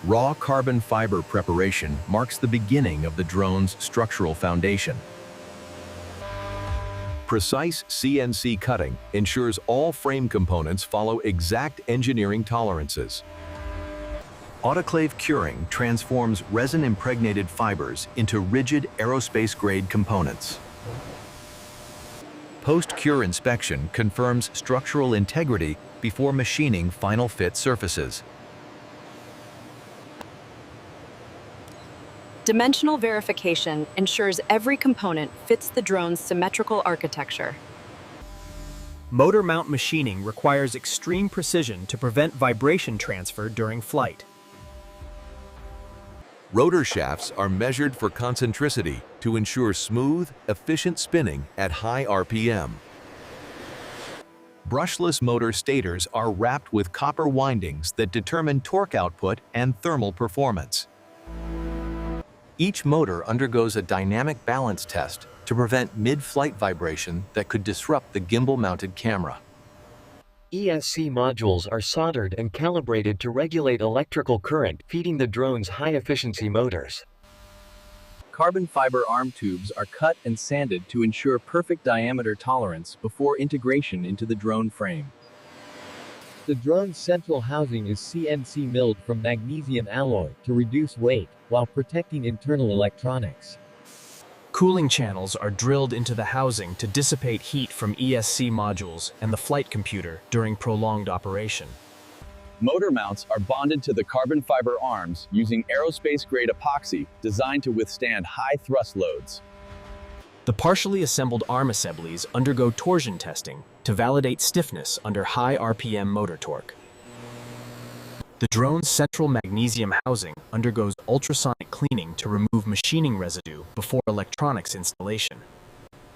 Raw carbon fiber preparation marks the beginning of the drone's structural foundation. Precise CNC cutting ensures all frame components follow exact engineering tolerances. Autoclave curing transforms resin-impregnated fibers into rigid aerospace-grade components. Post-cure inspection confirms structural integrity before machining final fit surfaces. Dimensional verification ensures every component fits the drone's symmetrical architecture. Motor mount machining requires extreme precision to prevent vibration transfer during flight. Rotor shafts are measured for concentricity to ensure smooth, efficient spinning at high RPM. Brushless motor stators are wrapped with copper windings that determine torque output and thermal performance. Each motor undergoes a dynamic balance test to prevent mid-flight vibration that could disrupt the gimbal-mounted camera. ESC modules are soldered and calibrated to regulate electrical current feeding the drone's high-efficiency motors. Carbon fiber arm tubes are cut and sanded to ensure perfect diameter tolerance before integration into the drone frame. The drone's central housing is CNC milled from magnesium alloy to reduce weight, while protecting internal electronics. Cooling channels are drilled into the housing to dissipate heat from ESC modules and the flight computer during prolonged operation. Motor mounts are bonded to the carbon fiber arms using aerospace-grade epoxy designed to withstand high thrust loads. The partially assembled arm assemblies undergo torsion testing to validate stiffness under high RPM motor torque. The drone's central magnesium housing undergoes ultrasonic cleaning to remove machining residue before electronics installation.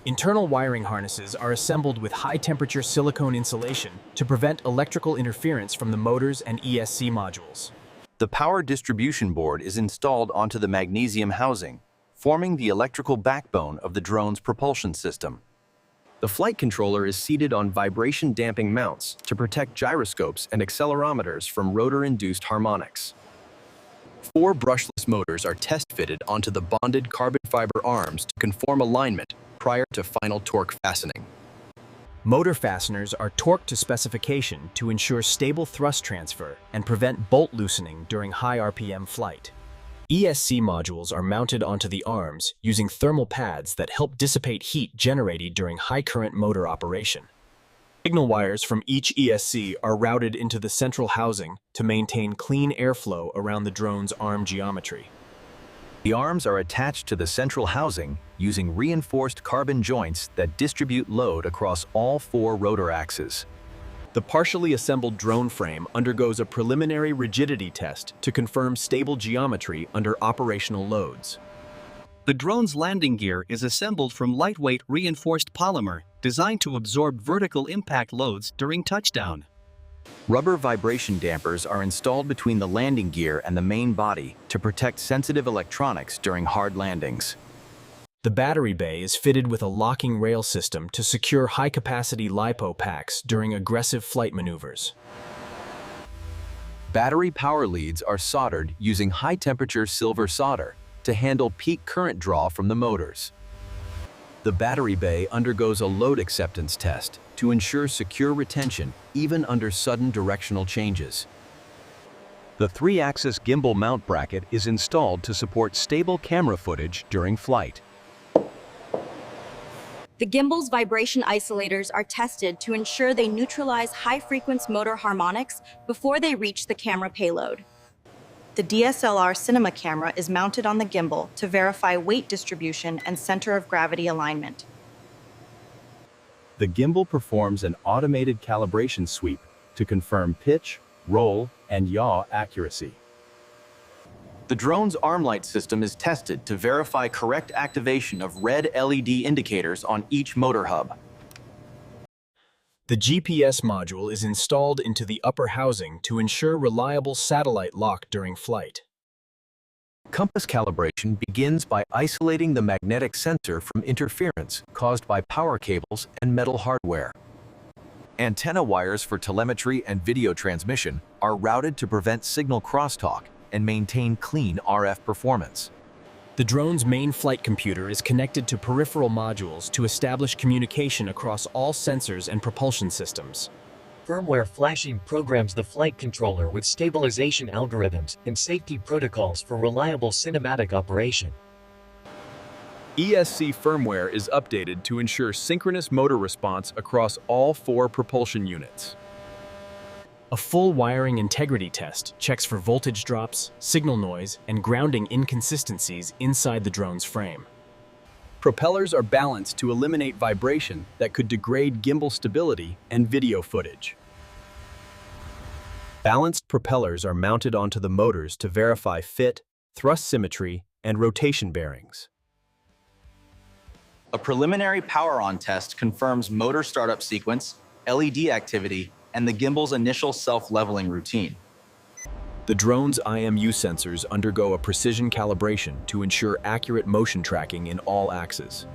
Internal wiring harnesses are assembled with high-temperature silicone insulation to prevent electrical interference from the motors and ESC modules. The power distribution board is installed onto the magnesium housing, forming the electrical backbone of the drone's propulsion system. The flight controller is seated on vibration-damping mounts to protect gyroscopes and accelerometers from rotor-induced harmonics. 4 brushless motors are test-fitted onto the bonded carbon fiber arms to conform alignment prior to final torque fastening. Motor fasteners are torqued to specification to ensure stable thrust transfer and prevent bolt loosening during high RPM flight. ESC modules are mounted onto the arms using thermal pads that help dissipate heat generated during high-current motor operation. Signal wires from each ESC are routed into the central housing to maintain clean airflow around the drone's arm geometry. The arms are attached to the central housing using reinforced carbon joints that distribute load across all 4 rotor axes. The partially assembled drone frame undergoes a preliminary rigidity test to confirm stable geometry under operational loads. The drone's landing gear is assembled from lightweight reinforced polymer designed to absorb vertical impact loads during touchdown. Rubber vibration dampers are installed between the landing gear and the main body to protect sensitive electronics during hard landings. The battery bay is fitted with a locking rail system to secure high-capacity LiPo packs during aggressive flight maneuvers. Battery power leads are soldered using high-temperature silver solder to handle peak current draw from the motors. The battery bay undergoes a load acceptance test to ensure secure retention even under sudden directional changes. The 3-axis gimbal mount bracket is installed to support stable camera footage during flight. The gimbal's vibration isolators are tested to ensure they neutralize high-frequency motor harmonics before they reach the camera payload. The DSLR cinema camera is mounted on the gimbal to verify weight distribution and center of gravity alignment. The gimbal performs an automated calibration sweep to confirm pitch, roll, and yaw accuracy. The drone's arm light system is tested to verify correct activation of red LED indicators on each motor hub. The GPS module is installed into the upper housing to ensure reliable satellite lock during flight. Compass calibration begins by isolating the magnetic sensor from interference caused by power cables and metal hardware. Antenna wires for telemetry and video transmission are routed to prevent signal crosstalk and maintain clean RF performance. The drone's main flight computer is connected to peripheral modules to establish communication across all sensors and propulsion systems. Firmware flashing programs the flight controller with stabilization algorithms and safety protocols for reliable cinematic operation. ESC firmware is updated to ensure synchronous motor response across all 4 propulsion units. A full wiring integrity test checks for voltage drops, signal noise, and grounding inconsistencies inside the drone's frame. Propellers are balanced to eliminate vibration that could degrade gimbal stability and video footage. Balanced propellers are mounted onto the motors to verify fit, thrust symmetry, and rotation bearings. A preliminary power-on test confirms motor startup sequence, LED activity, and the gimbal's initial self-leveling routine. The drone's IMU sensors undergo a precision calibration to ensure accurate motion tracking in all axes.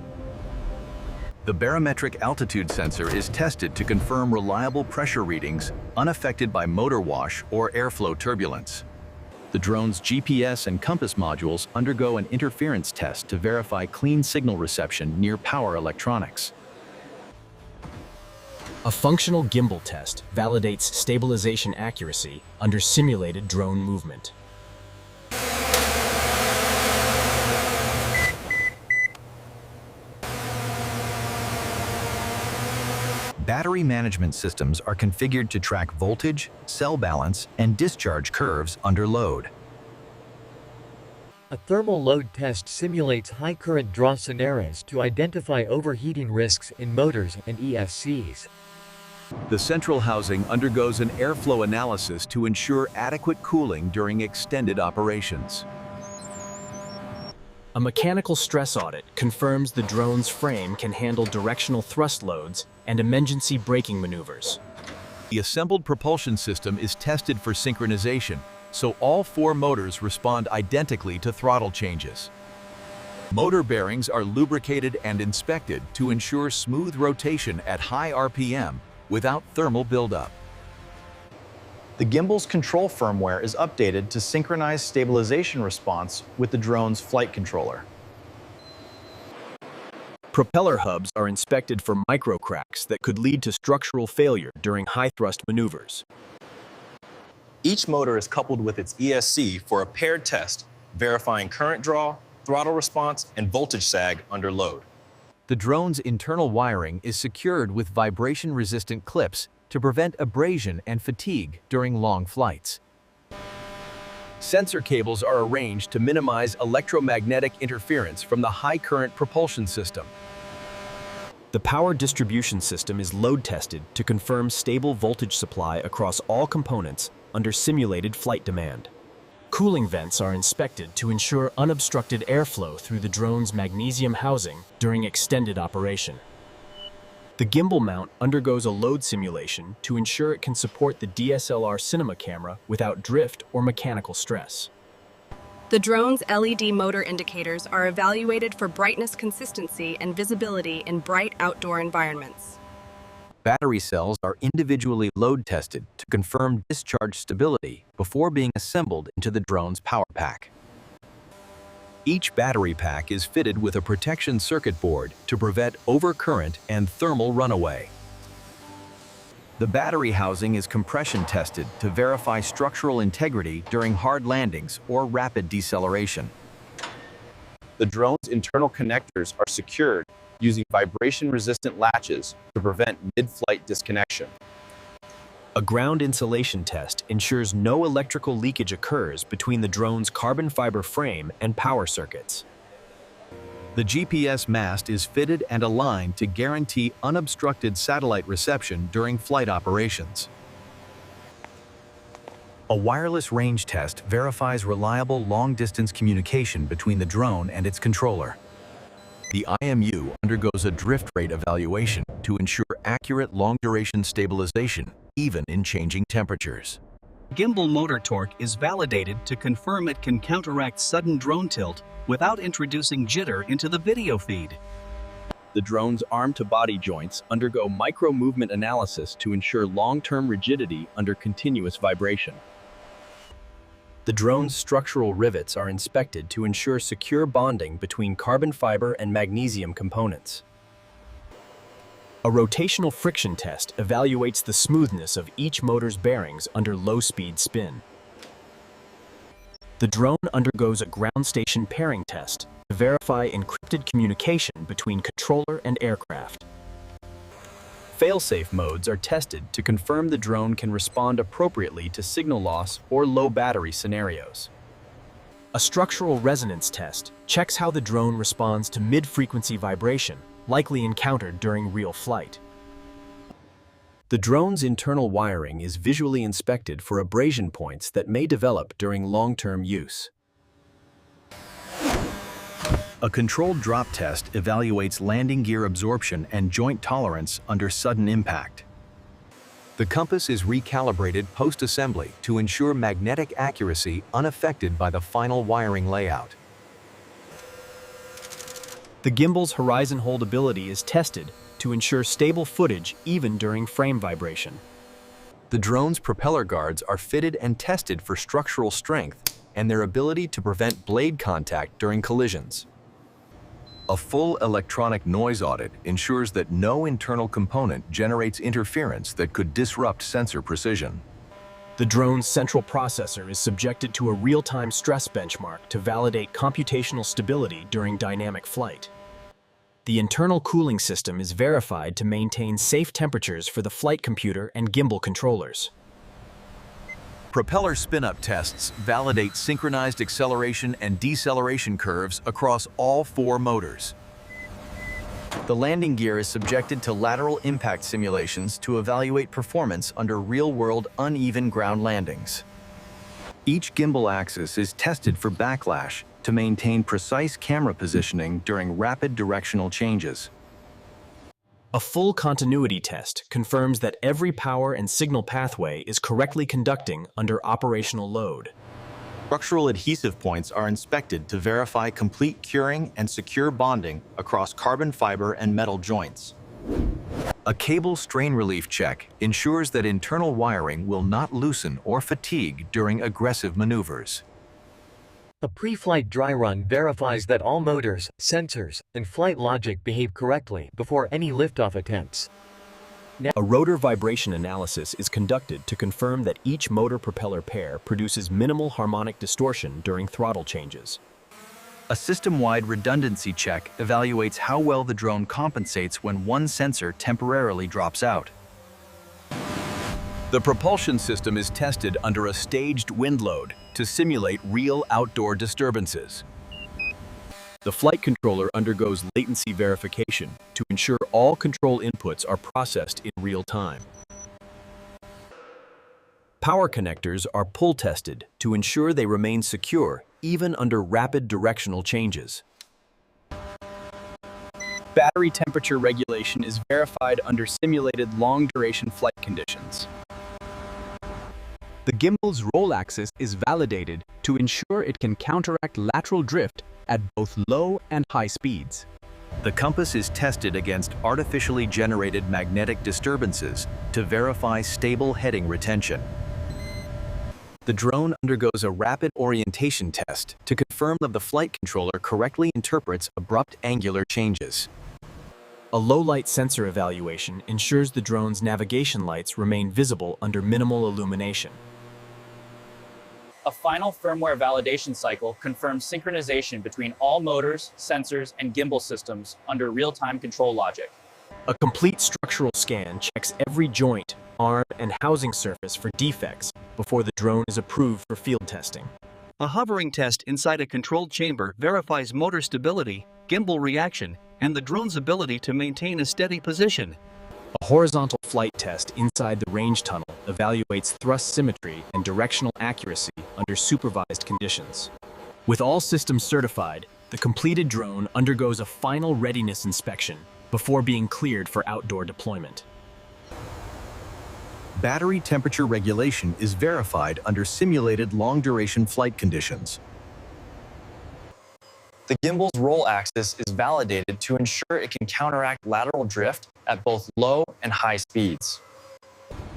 The barometric altitude sensor is tested to confirm reliable pressure readings unaffected by motor wash or airflow turbulence. The drone's GPS and compass modules undergo an interference test to verify clean signal reception near power electronics. A functional gimbal test validates stabilization accuracy under simulated drone movement. Battery management systems are configured to track voltage, cell balance, and discharge curves under load. A thermal load test simulates high current draw scenarios to identify overheating risks in motors and ESCs. The central housing undergoes an airflow analysis to ensure adequate cooling during extended operations. A mechanical stress audit confirms the drone's frame can handle directional thrust loads and emergency braking maneuvers. The assembled propulsion system is tested for synchronization, so all 4 motors respond identically to throttle changes. Motor bearings are lubricated and inspected to ensure smooth rotation at high RPM without thermal buildup. The gimbal's control firmware is updated to synchronize stabilization response with the drone's flight controller. Propeller hubs are inspected for micro cracks that could lead to structural failure during high-thrust maneuvers. Each motor is coupled with its ESC for a paired test, verifying current draw, throttle response, and voltage sag under load. The drone's internal wiring is secured with vibration-resistant clips to prevent abrasion and fatigue during long flights. Sensor cables are arranged to minimize electromagnetic interference from the high-current propulsion system. The power distribution system is load tested to confirm stable voltage supply across all components under simulated flight demand. Cooling vents are inspected to ensure unobstructed airflow through the drone's magnesium housing during extended operation. The gimbal mount undergoes a load simulation to ensure it can support the DSLR cinema camera without drift or mechanical stress. The drone's LED motor indicators are evaluated for brightness consistency and visibility in bright outdoor environments. Battery cells are individually load tested to confirm discharge stability before being assembled into the drone's power pack. Each battery pack is fitted with a protection circuit board to prevent overcurrent and thermal runaway. The battery housing is compression tested to verify structural integrity during hard landings or rapid deceleration. The drone's internal connectors are secured using vibration-resistant latches to prevent mid-flight disconnection. A ground insulation test ensures no electrical leakage occurs between the drone's carbon fiber frame and power circuits. The GPS mast is fitted and aligned to guarantee unobstructed satellite reception during flight operations. A wireless range test verifies reliable long-distance communication between the drone and its controller. The IMU undergoes a drift rate evaluation to ensure accurate long-duration stabilization, even in changing temperatures. Gimbal motor torque is validated to confirm it can counteract sudden drone tilt without introducing jitter into the video feed. The drone's arm-to-body joints undergo micro-movement analysis to ensure long-term rigidity under continuous vibration. The The drone's structural rivets are inspected to ensure secure bonding between carbon fiber and magnesium components. A rotational friction test evaluates the smoothness of each motor's bearings under low-speed spin. The drone undergoes a ground station pairing test to verify encrypted communication between controller and aircraft. Fail-safe modes are tested to confirm the drone can respond appropriately to signal loss or low battery scenarios. A structural resonance test checks how the drone responds to mid-frequency vibration, likely encountered during real flight. The drone's internal wiring is visually inspected for abrasion points that may develop during long-term use. A controlled drop test evaluates landing gear absorption and joint tolerance under sudden impact. The compass is recalibrated post-assembly to ensure magnetic accuracy unaffected by the final wiring layout. The gimbal's horizon holdability is tested to ensure stable footage even during frame vibration. The drone's propeller guards are fitted and tested for structural strength and their ability to prevent blade contact during collisions. A full electronic noise audit ensures that no internal component generates interference that could disrupt sensor precision. The drone's central processor is subjected to a real-time stress benchmark to validate computational stability during dynamic flight. The internal cooling system is verified to maintain safe temperatures for the flight computer and gimbal controllers. Propeller spin-up tests validate synchronized acceleration and deceleration curves across all 4 motors. The landing gear is subjected to lateral impact simulations to evaluate performance under real-world uneven ground landings. Each gimbal axis is tested for backlash to maintain precise camera positioning during rapid directional changes. A full continuity test confirms that every power and signal pathway is correctly conducting under operational load. Structural adhesive points are inspected to verify complete curing and secure bonding across carbon fiber and metal joints. A cable strain relief check ensures that internal wiring will not loosen or fatigue during aggressive maneuvers. A pre-flight dry run verifies that all motors, sensors, and flight logic behave correctly before any liftoff attempts. A rotor vibration analysis is conducted to confirm that each motor propeller pair produces minimal harmonic distortion during throttle changes. A system-wide redundancy check evaluates how well the drone compensates when one sensor temporarily drops out. The propulsion system is tested under a staged wind load to simulate real outdoor disturbances. The flight controller undergoes latency verification to ensure all control inputs are processed in real time. Power connectors are pull tested to ensure they remain secure even under rapid directional changes. Battery temperature regulation is verified under simulated long-duration flight conditions. The gimbal's roll axis is validated to ensure it can counteract lateral drift at both low and high speeds. The compass is tested against artificially generated magnetic disturbances to verify stable heading retention. The drone undergoes a rapid orientation test to confirm that the flight controller correctly interprets abrupt angular changes. A low-light sensor evaluation ensures the drone's navigation lights remain visible under minimal illumination. A final firmware validation cycle confirms synchronization between all motors, sensors, and gimbal systems under real-time control logic. A complete structural scan checks every joint, arm, and housing surface for defects before the drone is approved for field testing. A hovering test inside a controlled chamber verifies motor stability, gimbal reaction, and the drone's ability to maintain a steady position. A horizontal flight test inside the range tunnel evaluates thrust symmetry and directional accuracy under supervised conditions. With all systems certified, the completed drone undergoes a final readiness inspection before being cleared for outdoor deployment. Battery temperature regulation is verified under simulated long-duration flight conditions. The gimbal's roll axis is validated to ensure it can counteract lateral drift at both low and high speeds.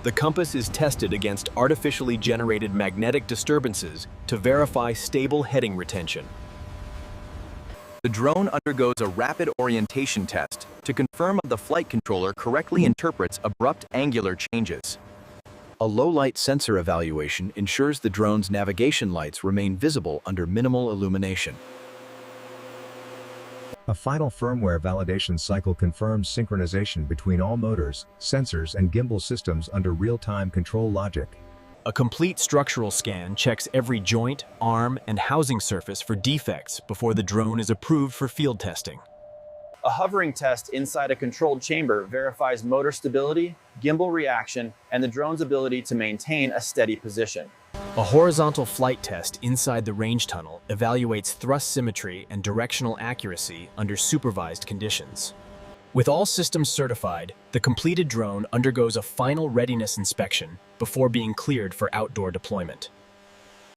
The compass is tested against artificially generated magnetic disturbances to verify stable heading retention. The drone undergoes a rapid orientation test to confirm the flight controller correctly interprets abrupt angular changes. A low-light sensor evaluation ensures the drone's navigation lights remain visible under minimal illumination. A final firmware validation cycle confirms synchronization between all motors, sensors, and gimbal systems under real-time control logic. A complete structural scan checks every joint, arm, and housing surface for defects before the drone is approved for field testing. A hovering test inside a controlled chamber verifies motor stability, gimbal reaction, and the drone's ability to maintain a steady position. A horizontal flight test inside the range tunnel evaluates thrust symmetry and directional accuracy under supervised conditions. With all systems certified, the completed drone undergoes a final readiness inspection before being cleared for outdoor deployment.